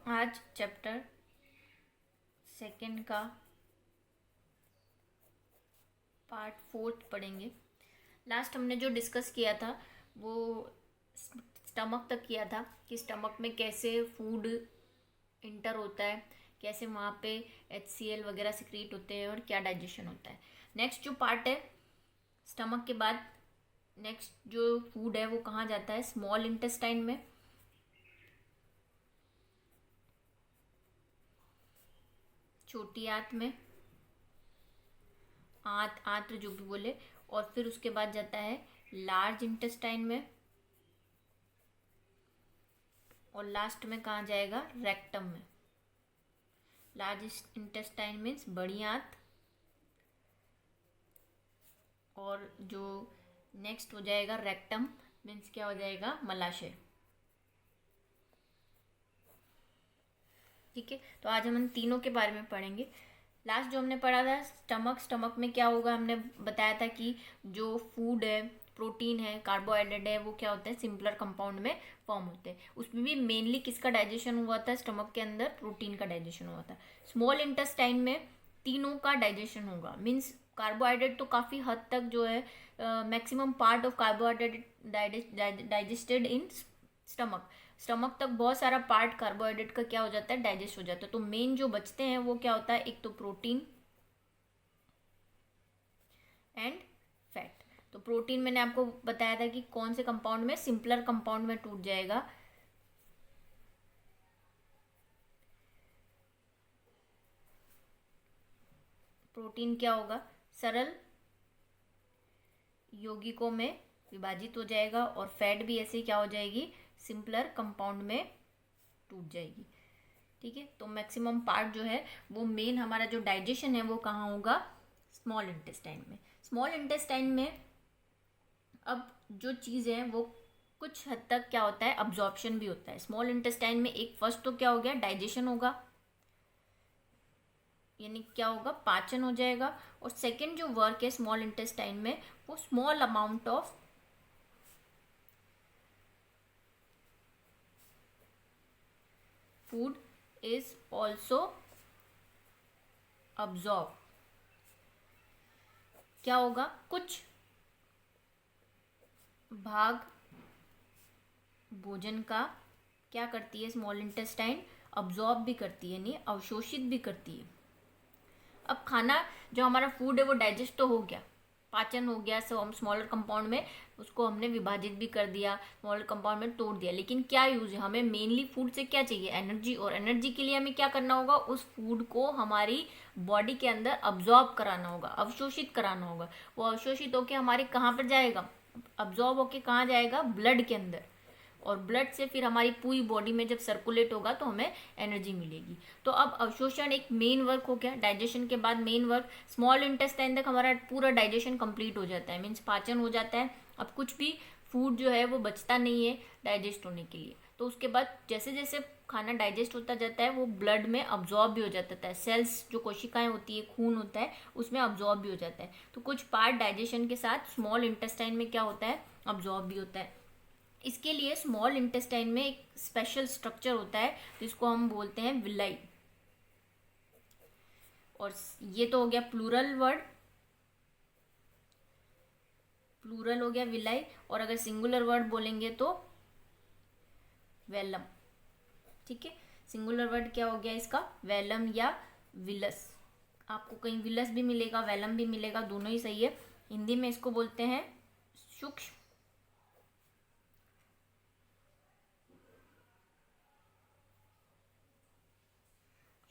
आज chapter second का part 4 पढ़ेंगे। लास्ट हमने जो डिस्कस किया था वो स्टमक तक किया था कि स्टमक में कैसे फूड इंटर होता है, कैसे वहाँ पे HCl वगैरह सिक्रीट होते हैं और क्या डाइजेशन होता है। नेक्स्ट जो पार्ट है स्टमक के बाद, नेक्स्ट जो फूड है वो कहाँ जाता है, स्मॉल इंटेस्टाइन में, छोटी आंत में, आंत्र जो भी बोले, और फिर उसके बाद जाता है लार्ज इंटेस्टाइन में, और लास्ट में कहाँ जाएगा, रेक्टम में। लार्ज इंटेस्टाइन मीन्स बड़ी आंत, और जो नेक्स्ट हो जाएगा रेक्टम मीन्स क्या हो जाएगा, मलाशय। ठीक है, तो आज हम इन तीनों के बारे में पढ़ेंगे। लास्ट जो हमने पढ़ा था स्टमक में क्या होगा, हमने बताया था कि जो फूड है, प्रोटीन है, कार्बोहाइड्रेट है, वो क्या होता है, सिंपलर कंपाउंड में फॉर्म होते हैं। उसमें भी मेनली किसका डाइजेशन हुआ था, स्टमक के अंदर प्रोटीन का डाइजेशन हुआ था। स्मॉल इंटेस्टाइन में तीनों का डाइजेशन होगा, मीन्स कार्बोहाइड्रेट तो काफ़ी हद तक जो है maximum part of carbohydrate digested in stomach तक बहुत सारा पार्ट कार्बोहाइड्रेट का क्या हो जाता है, डाइजेस्ट हो जाता है। तो मेन जो बचते हैं वो क्या होता है, एक तो प्रोटीन एंड फैट। तो प्रोटीन मैंने आपको बताया था कि कौन से कंपाउंड में, सिंपलर कंपाउंड में टूट जाएगा। प्रोटीन क्या होगा, सरल यौगिकों में विभाजित हो जाएगा, और फैट भी ऐसे क्या हो जाएगी, सिंपलर कंपाउंड में टूट जाएगी। ठीक है, तो मैक्सिमम पार्ट जो है वो मेन हमारा जो डाइजेशन है वो कहाँ होगा, स्मॉल इंटेस्टाइन में। स्मॉल इंटेस्टाइन में अब जो चीज़ है वो कुछ हद तक क्या होता है, अब्जॉर्प्शन भी होता है। स्मॉल इंटेस्टाइन में एक फर्स्ट तो क्या हो गया, डाइजेशन होगा, यानी क्या होगा, पाचन हो जाएगा। और सेकंड जो वर्क है स्मॉल इंटेस्टाइन में, वो small amount of food is also absorb. क्या होगा, कुछ भाग भोजन का क्या करती है स्मॉल इंटेस्टाइन, अब्जॉर्ब भी करती है, यानी अवशोषित भी करती है। अब खाना जो हमारा फूड है वो डाइजेस्ट तो हो गया, पाचन हो गया, सो हम स्मॉलर कंपाउंड में उसको हमने विभाजित भी कर दिया, स्मॉलर कंपाउंड में तोड़ दिया। लेकिन क्या यूज है, हमें मेनली फूड से क्या चाहिए, एनर्जी। और एनर्जी के लिए हमें क्या करना होगा, उस फूड को हमारी बॉडी के अंदर अब्जॉर्ब कराना होगा, अवशोषित कराना होगा। वो अवशोषित होकर हमारे कहाँ पर जाएगा, अब्जॉर्ब होके कहाँ जाएगा, ब्लड के अंदर। और ब्लड से फिर हमारी पूरी बॉडी में जब सर्कुलेट होगा तो हमें एनर्जी मिलेगी। तो अब अवशोषण एक मेन वर्क हो गया, डाइजेशन के बाद मेन वर्क। स्मॉल इंटेस्टाइन तक हमारा पूरा डाइजेशन कंप्लीट हो जाता है, मीन्स पाचन हो जाता है। अब कुछ भी फूड जो है वो बचता नहीं है डाइजेस्ट होने के लिए। तो उसके बाद जैसे जैसे खाना डाइजेस्ट होता जाता है वो ब्लड में अब्जॉर्ब भी हो जाता है, सेल्स जो कोशिकाएं होती है, खून होता है, उसमें अब्जॉर्ब भी हो जाता है। तो कुछ पार्ट डाइजेशन के साथ स्मॉल इंटेस्टाइन में क्या होता है, अब्जॉर्ब भी होता है। इसके लिए स्मॉल इंटेस्टाइन में एक स्पेशल स्ट्रक्चर होता है जिसको हम बोलते हैं विलाई। और ये तो हो गया प्लूरल वर्ड, प्लूरल हो गया विलाई। और अगर सिंगुलर वर्ड बोलेंगे तो वेलम। ठीक है, सिंगुलर वर्ड क्या हो गया इसका, वेलम या विलस। आपको कहीं विलस भी मिलेगा, वेलम भी मिलेगा, दोनों ही सही है। हिंदी में इसको बोलते हैं सूक्ष्म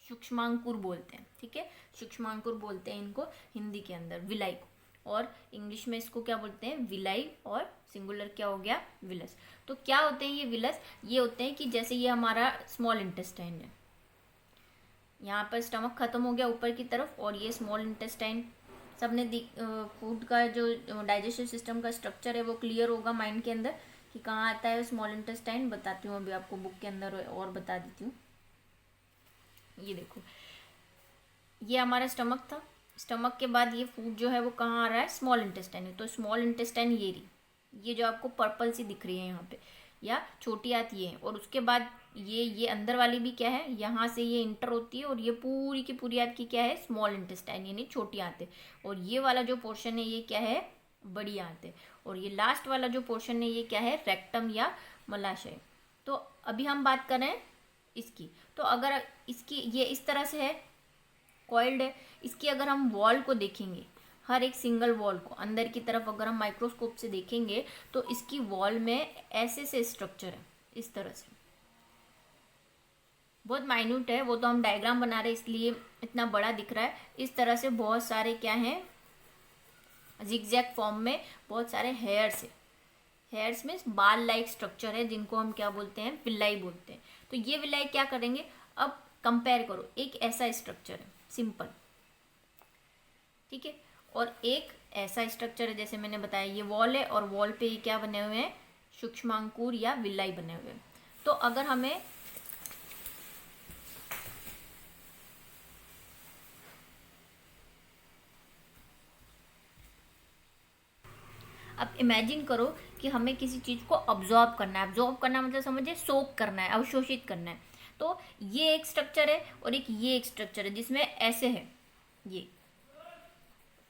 सूक्ष्मांकुर बोलते हैं। ठीक है, सूक्ष्मांकुर बोलते हैं इनको हिंदी के अंदर, विलाई को। और इंग्लिश में इसको क्या बोलते हैं, विलाई, और सिंगुलर क्या हो गया, विलस। तो क्या होते हैं ये विलस, ये होते हैं कि जैसे ये हमारा स्मॉल इंटेस्टाइन है, यहाँ पर स्टमक खत्म हो गया ऊपर की तरफ, और ये स्मॉल इंटेस्टाइन। सबने फूड का जो डाइजेस्टिव सिस्टम का स्ट्रक्चर है वो क्लियर होगा माइंड के अंदर कि कहाँ आता है स्मॉल इंटेस्टाइन। बताती हूँ अभी आपको बुक के अंदर और बता देती हूँ। ये देखो, ये हमारा स्टमक था। स्टमक के बाद ये फूड जो है वो कहाँ आ रहा है, स्मॉल इंटेस्टाइन में। तो स्मॉल इंटेस्टाइन ये रही, ये जो आपको पर्पल सी दिख रही है यहाँ पे, या छोटी आंत ये है, और उसके बाद ये अंदर वाली भी क्या है, यहाँ से ये इंटर होती है, और ये पूरी की पूरी आंत की क्या है, स्मॉल इंटेस्टाइन यानी छोटी आंत है। और ये वाला जो पोर्शन है ये क्या है, बड़ी आंत है। और ये लास्ट वाला जो पोर्शन है ये क्या है, रेक्टम या मलाशय। तो अभी हम बात कर रहे हैं इसकी। तो अगर इसकी ये इस तरह से है, कॉइल्ड है, इसकी अगर हम वॉल को देखेंगे, हर एक सिंगल वॉल को अंदर की तरफ अगर हम माइक्रोस्कोप से देखेंगे तो इसकी वॉल में ऐसे से स्ट्रक्चर है, इस तरह से, बहुत माइन्यूट है, वो तो हम डायग्राम बना रहे इसलिए इतना बड़ा दिख रहा है। इस तरह से बहुत सारे क्या हैं, जिगजैग फॉर्म में बहुत सारे हेयर्स है। हेयर्स में बाल लाइक स्ट्रक्चर है जिनको हम क्या बोलते हैं, विलाई बोलते हैं। तो ये विलाई क्या करेंगे, अब कंपेयर करो, एक ऐसा स्ट्रक्चर है सिंपल, ठीक है, और एक ऐसा स्ट्रक्चर है जैसे मैंने बताया, ये वॉल है और वॉल पे ये क्या बने हुए हैं, सूक्ष्मांकुर या विलाई बने हुए हैं। तो अगर हमें अब इमेजिन करो कि हमें किसी चीज़ को ऑब्जॉर्व करना है। ऑब्जॉर्व करना मतलब समझिए सोक करना है, अवशोषित करना है। तो ये एक स्ट्रक्चर है और ये एक स्ट्रक्चर है जिसमें ऐसे है ये।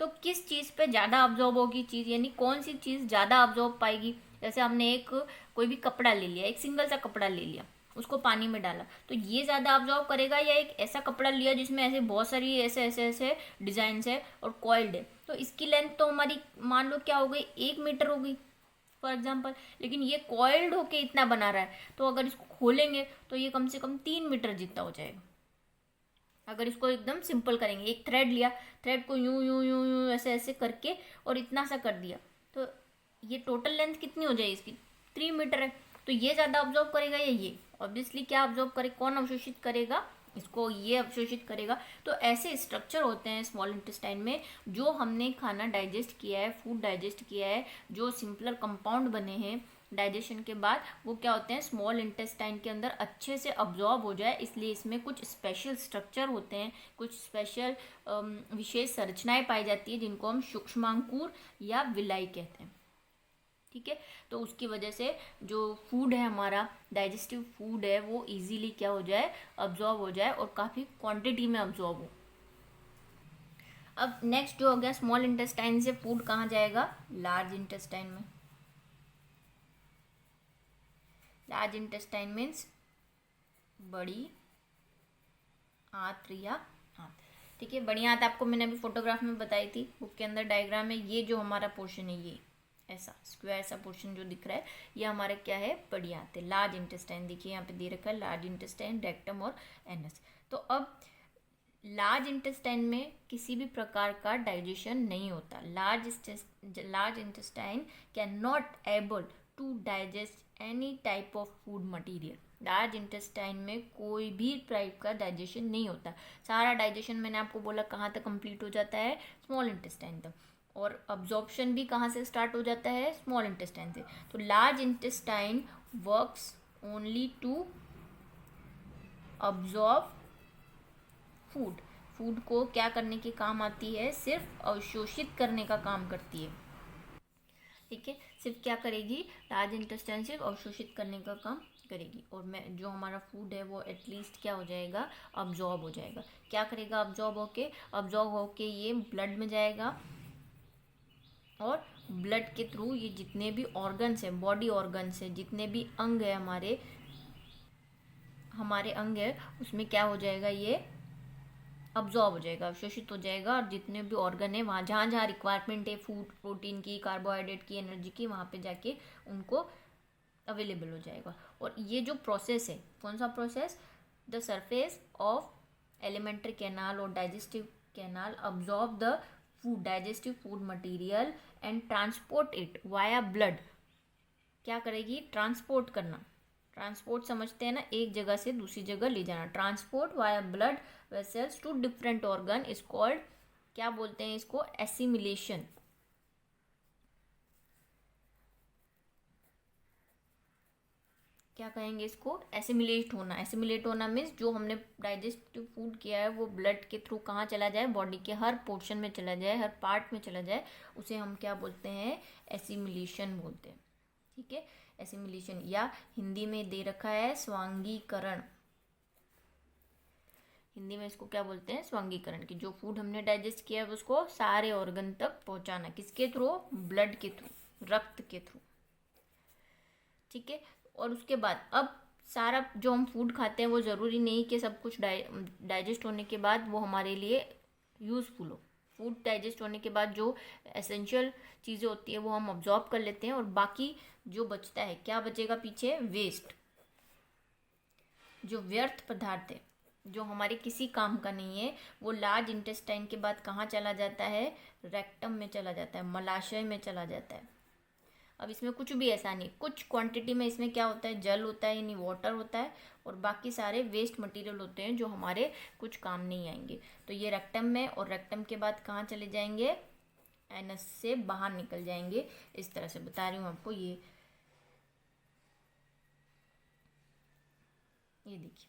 तो किस चीज़ पे ज़्यादा ऑब्जॉर्व होगी चीज़, यानी कौन सी चीज़ ज़्यादा ऑब्जॉर्व पाएगी। जैसे हमने एक कोई भी कपड़ा ले लिया, एक सिंगल सा कपड़ा ले लिया, उसको पानी में डाला, तो ये ज़्यादा ऑब्जॉर्व करेगा, या एक ऐसा कपड़ा लिया जिसमें ऐसे बहुत सारी ऐसे ऐसे ऐसे डिजाइन है और कॉइल्ड है, तो इसकी लेंथ तो हमारी मान लो क्या हो गई, 1 मीटर हो गई फॉर एग्जाम्पल। लेकिन ये कॉइल्ड होके इतना बना रहा है, तो अगर इसको खोलेंगे तो ये कम से कम 3 मीटर जितना हो जाएगा। अगर इसको एकदम सिंपल करेंगे, एक थ्रेड लिया, थ्रेड को यूं यूं यूं यूं ऐसे ऐसे करके और इतना सा कर दिया, तो ये टोटल लेंथ कितनी हो जाएगी इसकी, 3 मीटर है। तो ये ज़्यादा ऑब्जॉर्व करेगा या ये, ऑब्वियसली क्या ऑब्जॉर्व करे, कौन अवशोषित करेगा, इसको ये अवशोषित करेगा। तो ऐसे स्ट्रक्चर होते हैं स्मॉल इंटेस्टाइन में, जो हमने खाना डाइजेस्ट किया है, फूड डाइजेस्ट किया है, जो सिंपलर कंपाउंड बने हैं डाइजेशन के बाद, वो क्या होते हैं स्मॉल इंटेस्टाइन के अंदर अच्छे से अब्जॉर्ब हो जाए, इसलिए इसमें कुछ स्पेशल स्ट्रक्चर होते हैं, कुछ स्पेशल विशेष संरचनाएं पाई जाती है जिनको हम सूक्ष्मांकुर या विलाई कहते हैं, ठीक है। तो उसकी वजह से जो फूड है हमारा, डाइजेस्टिव फूड है, वो इजीली क्या हो जाए, अब्जॉर्ब हो जाए और काफ़ी क्वांटिटी में अब्जॉर्ब हो। अब नेक्स्ट जो हो गया, स्मॉल इंटेस्टाइन से फूड कहाँ जाएगा, लार्ज इंटेस्टाइन में। लार्ज इंटेस्टाइन मीन्स बड़ी आंत या आंत, ठीक है। बड़ी आंत आपको मैंने अभी फोटोग्राफ में बताई थी, बुक के अंदर डायग्राम में, ये जो हमारा पोर्शन है, ये ऐसा स्क्वायर सा पोर्शन जो दिख रहा है, ये हमारे क्या है, बड़ी आंत है। लार्ज इंटेस्टाइन देखिए यहाँ पे दे रखा है, लार्ज इंटेस्टाइन, रेक्टम और एनस। तो अब लार्ज इंटेस्टाइन में किसी भी प्रकार का डाइजेशन नहीं होता। Large intestine can not able to digest any type of food material. Large intestine में कोई भी टाइप का डाइजेशन नहीं होता। सारा डाइजेशन मैंने आपको बोला कहाँ तक कंप्लीट हो जाता है, स्मॉल इंटेस्टाइन तक, और अब्जॉर्प्शन भी कहाँ से स्टार्ट हो जाता है, स्मॉल इंटेस्टाइन से। तो large intestine works only to absorb food को क्या करने के काम आती है, सिर्फ अवशोषित करने का काम करती है, ठीक है। सिर्फ क्या करेगी, लार्ज इंटेस्टाइन सिर्फ अवशोषित करने का काम करेगी, और मैं जो हमारा फूड है वो एटलीस्ट क्या हो जाएगा, अब्जॉर्ब हो जाएगा। क्या करेगा अब्जॉर्ब होके ये ब्लड में जाएगा, और ब्लड के थ्रू ये जितने भी ऑर्गन्स हैं, बॉडी ऑर्गन्स हैं, जितने भी अंग है हमारे अंग है, उसमें क्या हो जाएगा, ये अब्जॉर्ब हो जाएगा, अवशोषित हो जाएगा, और जितने भी ऑर्गन है वहाँ जहाँ जहाँ रिक्वायरमेंट है फूड, प्रोटीन की, कार्बोहाइड्रेट की, एनर्जी की, वहाँ पे जाके उनको अवेलेबल हो जाएगा। और ये जो प्रोसेस है, कौन सा process, the surface of alimentary canal और digestive canal absorb the food, digestive food material and transport it via blood. क्या करेगी, ट्रांसपोर्ट करना। ट्रांसपोर्ट समझते हैं ना, एक जगह से दूसरी जगह ले जाना। Transport via blood vessels to different organ is called, क्या बोलते हैं इसको, एसिमिलेशन। क्या कहेंगे इसको, एसिमिलेट होना। एसिमिलेट होना मीन्स जो हमने डाइजेस्टिव फूड किया है वो ब्लड के थ्रू कहाँ चला जाए, बॉडी के हर पोर्शन में चला जाए, हर पार्ट में चला जाए, उसे हम क्या बोलते हैं, एसिमिलेशन बोलते हैं, ठीक है। एसिमिलेशन, या हिंदी में दे रखा है स्वांगीकरण। हिंदी में इसको क्या बोलते हैं? स्वांगीकरण। कि जो फूड हमने डाइजेस्ट किया है उसको सारे ऑर्गन तक पहुंचाना। किसके थ्रू? ब्लड के थ्रू, रक्त के थ्रू। ठीक है। और उसके बाद अब सारा जो हम फूड खाते हैं वो ज़रूरी नहीं कि सब कुछ डाइजेस्ट होने के बाद वो हमारे लिए यूज़फुल हो। फूड डाइजेस्ट होने के बाद जो एसेंशियल चीज़ें होती है वो हम ऑब्जॉर्ब कर लेते हैं, और बाकी जो बचता है, क्या बचेगा पीछे? वेस्ट। जो व्यर्थ पदार्थ है, जो हमारे किसी काम का नहीं है, वो लार्ज इंटेस्टाइन के बाद कहाँ चला जाता है? रेक्टम में चला जाता है, मलाशय में चला जाता है। अब इसमें कुछ भी ऐसा नहीं, कुछ क्वांटिटी में इसमें क्या होता है? जल होता है, यानी वाटर होता है, और बाकी सारे वेस्ट मटेरियल होते हैं जो हमारे कुछ काम नहीं आएंगे। तो ये रेक्टम में, और रेक्टम के बाद कहाँ चले जाएंगे? एनस से बाहर निकल जाएंगे। इस तरह से बता रही हूँ आपको। ये देखिए,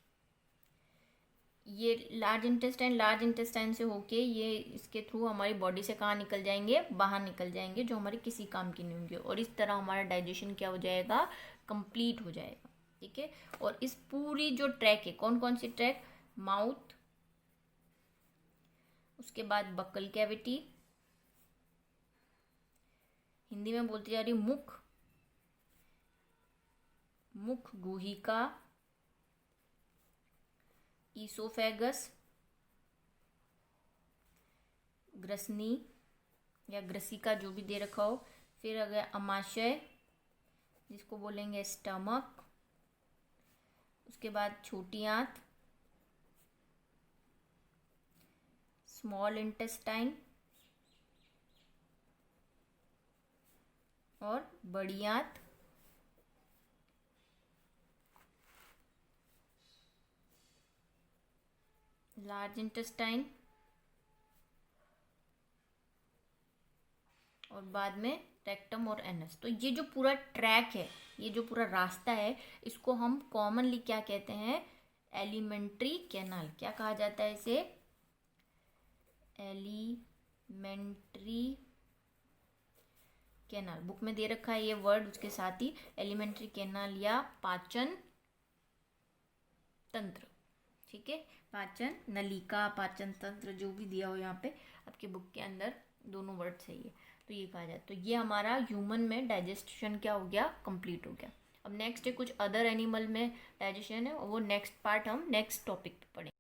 ये लार्ज इंटेस्टाइन से होके ये इसके थ्रू हमारी बॉडी से कहाँ निकल जाएंगे? बाहर निकल जाएंगे, जो हमारे किसी काम की नहीं होंगे। और इस तरह हमारा डाइजेशन क्या हो जाएगा? कंप्लीट हो जाएगा। ठीक है। और इस पूरी जो ट्रैक है, कौन कौन सी ट्रैक? माउथ, उसके बाद बक्कल कैविटी, हिंदी में बोलती जा रही मुख, मुख गुहिका, ईसोफेगस, ग्रसनी या ग्रसिका, जो भी दे रखा हो। फिर अगर अमाशय, जिसको बोलेंगे स्टमक, उसके बाद छोटी आंत, स्मॉल इंटेस्टाइन, और बड़ी आंत। लार्ज इंटेस्टाइन, और बाद में रेक्टम और एनस। तो ये जो पूरा ट्रैक है, ये जो पूरा रास्ता है, इसको हम कॉमनली क्या कहते हैं? Alimentary canal. क्या कहा जाता है इसे? Alimentary canal. बुक में दे रखा है ये वर्ड, उसके साथ ही एलिमेंट्री कैनाल या पाचन तंत्र। ठीक है। पाचन नलिका, पाचन तंत्र, जो भी दिया हो यहाँ पे आपके बुक के अंदर, दोनों वर्ड सही है। तो ये कहा जाए, तो ये हमारा ह्यूमन में डाइजेशन क्या हो गया? कंप्लीट हो गया। अब नेक्स्ट है कुछ अदर एनिमल में डाइजेशन है, और वो नेक्स्ट पार्ट हम नेक्स्ट टॉपिक पे पढ़ेंगे।